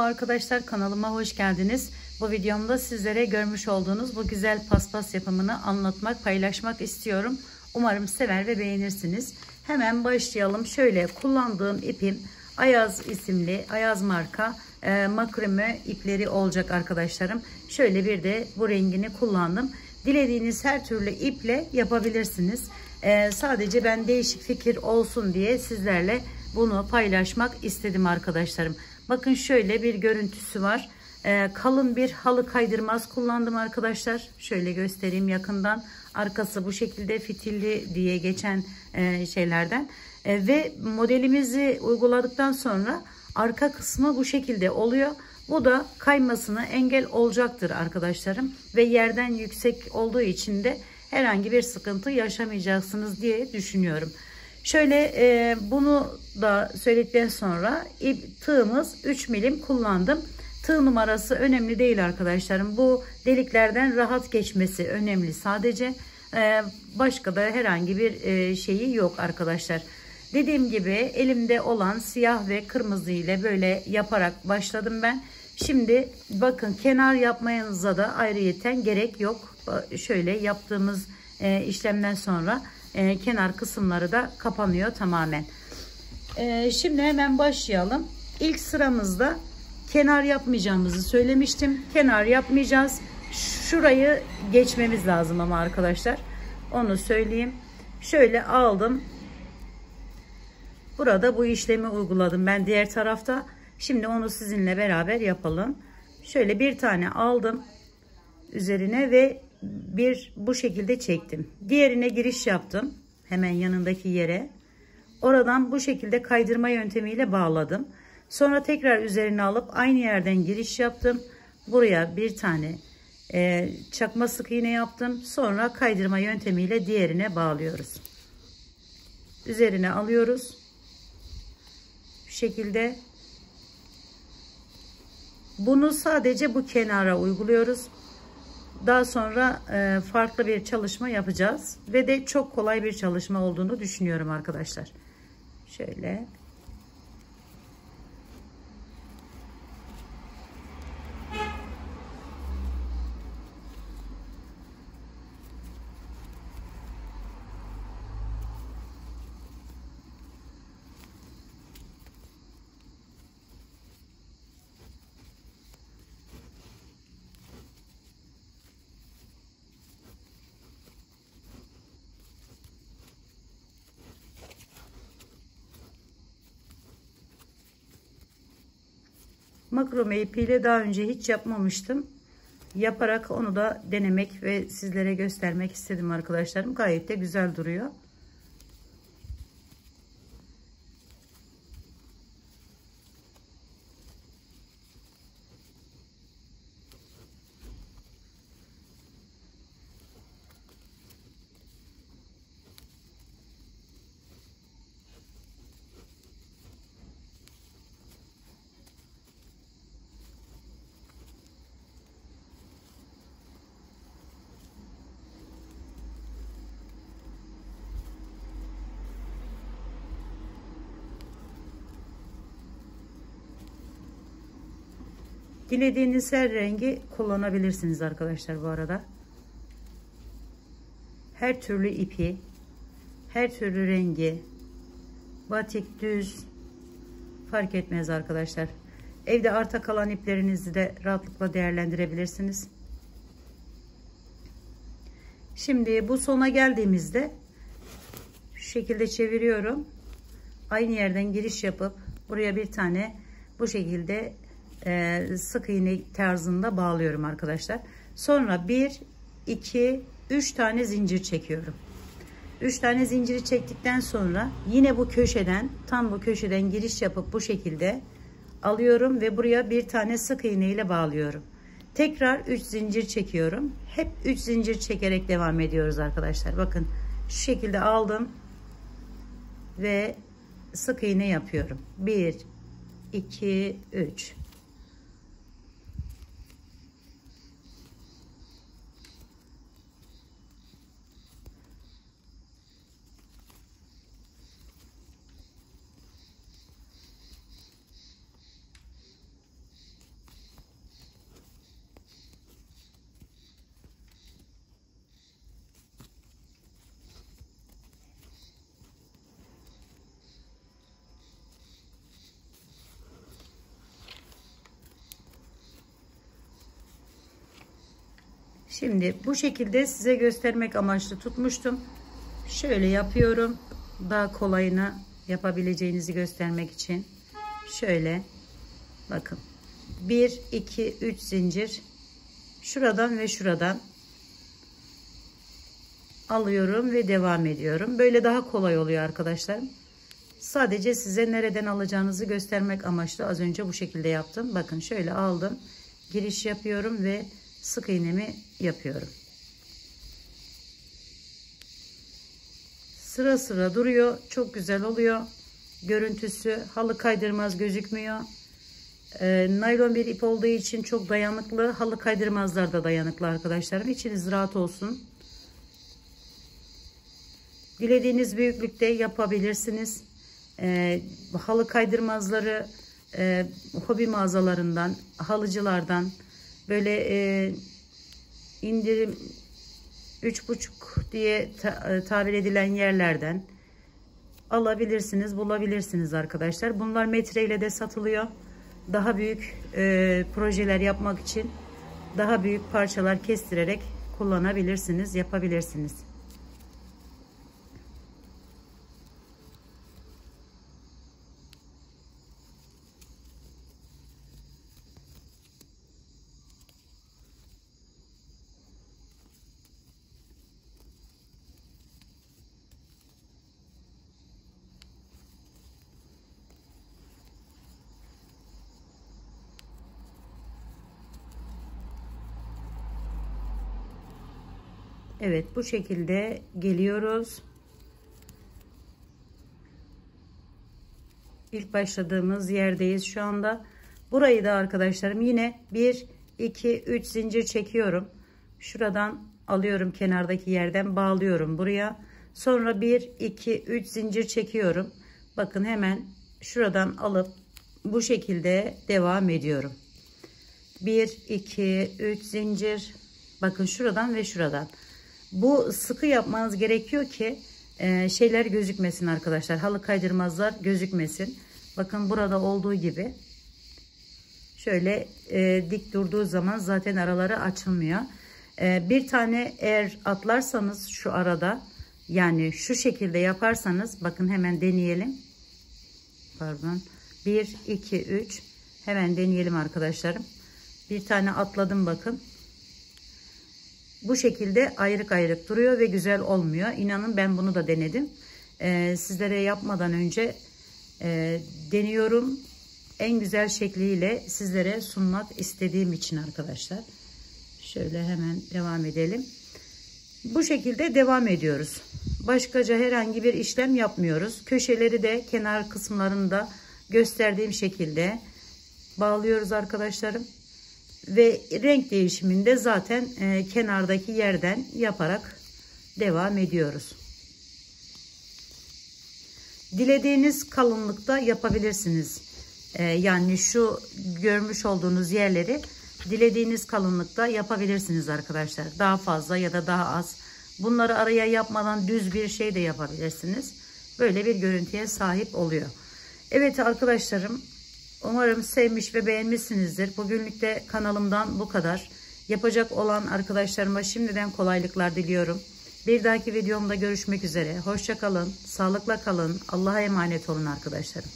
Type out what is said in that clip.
arkadaşlar, kanalıma hoş geldiniz. Bu videomda sizlere görmüş olduğunuz bu güzel paspas yapımını anlatmak, paylaşmak istiyorum. Umarım sever ve beğenirsiniz. Hemen başlayalım. Şöyle kullandığım ipim Ayaz isimli, Ayaz marka makrame ipleri olacak arkadaşlarım. Şöyle bir de bu rengini kullandım. Dilediğiniz her türlü iple yapabilirsiniz. Sadece ben değişik fikir olsun diye sizlerle bunu paylaşmak istedim arkadaşlarım. Bakın şöyle bir görüntüsü var. Kalın bir halı kaydırmaz kullandım arkadaşlar. Şöyle göstereyim yakından. Arkası bu şekilde fitilli diye geçen şeylerden. Ve modelimizi uyguladıktan sonra arka kısmı bu şekilde oluyor. Bu da kaymasına engel olacaktır arkadaşlarım. Ve yerden yüksek olduğu için de herhangi bir sıkıntı yaşamayacaksınız diye düşünüyorum. Şöyle bunu da söyledikten sonra tığımız 3 milim kullandım. Tığ numarası önemli değil arkadaşlarım. Bu deliklerden rahat geçmesi önemli sadece. Başka da herhangi bir şeyi yok arkadaşlar. Dediğim gibi elimde olan siyah ve kırmızı ile böyle yaparak başladım ben. Şimdi bakın kenar yapmanıza da ayrıyeten gerek yok. Şöyle yaptığımız işlemden sonra kenar kısımları da kapanıyor tamamen. Şimdi hemen başlayalım. İlk sıramızda kenar yapmayacağımızı söylemiştim. Kenar yapmayacağız. Şurayı geçmemiz lazım ama arkadaşlar. Onu söyleyeyim. Şöyle aldım. Burada bu işlemi uyguladım ben diğer tarafta. Şimdi onu sizinle beraber yapalım. Şöyle bir tane aldım üzerine ve bu şekilde çektim. Diğerine giriş yaptım. Hemen yanındaki yere. Oradan bu şekilde kaydırma yöntemiyle bağladım. Sonra tekrar üzerine alıp aynı yerden giriş yaptım. Buraya bir tane çakma sık iğne yaptım. Sonra kaydırma yöntemiyle diğerine bağlıyoruz. Üzerine alıyoruz. Bu şekilde. Bunu sadece bu kenara uyguluyoruz. Daha sonra farklı bir çalışma yapacağız. Ve de çok kolay bir çalışma olduğunu düşünüyorum arkadaşlar. Şöyle. Makrome ipiyle daha önce hiç yapmamıştım. Yaparak onu da denemek ve sizlere göstermek istedim arkadaşlarım. Gayet de güzel duruyor. Dilediğiniz her rengi kullanabilirsiniz arkadaşlar bu arada. Her türlü ipi, her türlü rengi, batik, düz fark etmez arkadaşlar. Evde arta kalan iplerinizi de rahatlıkla değerlendirebilirsiniz. Şimdi bu sona geldiğimizde şu şekilde çeviriyorum. Aynı yerden giriş yapıp buraya bir tane bu şekilde sık iğne tarzında bağlıyorum arkadaşlar. Sonra 1 2 3 tane zincir çekiyorum. 3 tane zinciri çektikten sonra yine bu köşeden, tam bu köşeden giriş yapıp bu şekilde alıyorum ve buraya bir tane sık iğne ile bağlıyorum. Tekrar 3 zincir çekiyorum. Hep 3 zincir çekerek devam ediyoruz arkadaşlar. Bakın şu şekilde aldım ve sık iğne yapıyorum. 1 2 3. Şimdi bu şekilde size göstermek amaçlı tutmuştum. Şöyle yapıyorum. Daha kolayına yapabileceğinizi göstermek için. Şöyle bakın. 1, 2, 3 zincir. Şuradan ve şuradan alıyorum ve devam ediyorum. Böyle daha kolay oluyor arkadaşlarım. Sadece size nereden alacağınızı göstermek amaçlı az önce bu şekilde yaptım. Bakın şöyle aldım. Giriş yapıyorum ve sık iğnemi yapıyorum. Sıra sıra duruyor. Çok güzel oluyor. Görüntüsü halı kaydırmaz gözükmüyor. Naylon bir ip olduğu için çok dayanıklı. Halı kaydırmazlar da dayanıklı arkadaşlarım. İçiniz rahat olsun. Dilediğiniz büyüklükte yapabilirsiniz. Halı kaydırmazları hobi mağazalarından, halıcılardan, böyle indirim 3,5 diye tabir edilen yerlerden alabilirsiniz, bulabilirsiniz arkadaşlar. Bunlar metreyle de satılıyor. Daha büyük projeler yapmak için daha büyük parçalar kestirerek kullanabilirsiniz, yapabilirsiniz. Evet, bu şekilde geliyoruz. İlk başladığımız yerdeyiz şu anda. Burayı da arkadaşlarım yine 1, 2, 3 zincir çekiyorum. Şuradan alıyorum, kenardaki yerden bağlıyorum buraya. Sonra 1, 2, 3 zincir çekiyorum. Bakın hemen şuradan alıp bu şekilde devam ediyorum. 1, 2, 3 zincir. Bakın şuradan ve şuradan. Bu sıkı yapmanız gerekiyor ki şeyler gözükmesin arkadaşlar. Halı kaydırmazlar gözükmesin. Bakın burada olduğu gibi. Şöyle dik durduğu zaman zaten araları açılmıyor. Bir tane eğer atlarsanız şu arada, yani şu şekilde yaparsanız, bakın hemen deneyelim. Pardon. 1, 2, 3. Hemen deneyelim arkadaşlarım. Bir tane atladım bakın. Bu şekilde ayrık ayrık duruyor ve güzel olmuyor. İnanın ben bunu da denedim. Sizlere yapmadan önce deniyorum. En güzel şekliyle sizlere sunmak istediğim için arkadaşlar. Şöyle hemen devam edelim. Bu şekilde devam ediyoruz. Başkaca herhangi bir işlem yapmıyoruz. Köşeleri de kenar kısımlarında gösterdiğim şekilde bağlıyoruz arkadaşlarım. Ve renk değişiminde zaten kenardaki yerden yaparak devam ediyoruz. Dilediğiniz kalınlıkta yapabilirsiniz. Yani şu görmüş olduğunuz yerleri dilediğiniz kalınlıkta yapabilirsiniz arkadaşlar. Daha fazla ya da daha az. Bunları araya yapmadan düz bir şey de yapabilirsiniz. Böyle bir görüntüye sahip oluyor. Evet arkadaşlarım, umarım sevmiş ve beğenmişsinizdir. Bugünlük de kanalımdan bu kadar. Yapacak olan arkadaşlarıma şimdiden kolaylıklar diliyorum. Bir dahaki videomda görüşmek üzere. Hoşça kalın, sağlıkla kalın. Allah'a emanet olun arkadaşlarım.